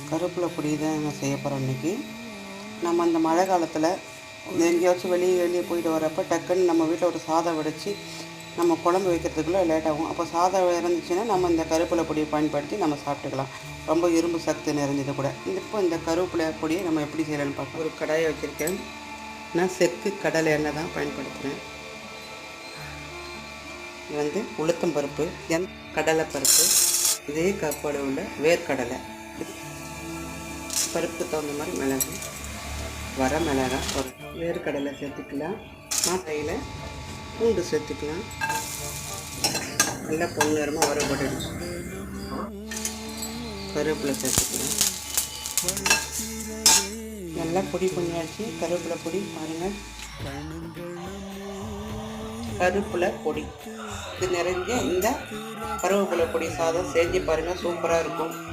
கருவேப்பிலை பொடி தான் நான் செய்ய போகிறேன் இன்றைக்கி. நம்ம அந்த மழை காலத்தில் எங்கேயாச்சும் வெளியே போயிட்டு வரப்போ டக்குன்னு நம்ம வீட்டில் ஒரு சாதம் வடித்து நம்ம குழம்பு வைக்கிறதுக்குள்ளே லேட் ஆகும். அப்போ சாதம் இருந்துச்சுன்னா நம்ம இந்த கருவேப்பிலை பொடியை பயன்படுத்தி நம்ம சாப்பிட்டுக்கலாம். ரொம்ப இரும்பு சக்தி நிறைஞ்சது கூட. இப்போ இந்த கருவேப்பிலை பொடியை நம்ம எப்படி செய்யலான்னு பார்க்கலாம். ஒரு கடாயை வச்சுருக்கேன். நான் செக்கு கடலை எண்ணெய் தான் பயன்படுத்துகிறேன். இது உளுத்தம் பருப்பு, கடலை பருப்பு, இதே கப்போடு உள்ள வேர்க்கடலை, பருப்பு தகுந்த மாதிரி மிளகு, வர மிளகாய், ஒரு வேர்க்கடலை சேர்த்துக்கலாம். மாட்டையில் பூண்டு சேர்த்துக்கலாம். நல்லா பொன்னிறமாக வர போட்டுடுச்சு. கருவேப்பிலை சேர்த்துக்கலாம். நல்லா பொடி பண்ணியாச்சு. கருவேப்பிலை பொடி பாருங்கள். கருவேப்பிலை பொடி இது நிறைஞ்ச இந்த கருவேப்பிலை பொடி சாதம் செஞ்சு பாருங்கள். சூப்பராக இருக்கும்.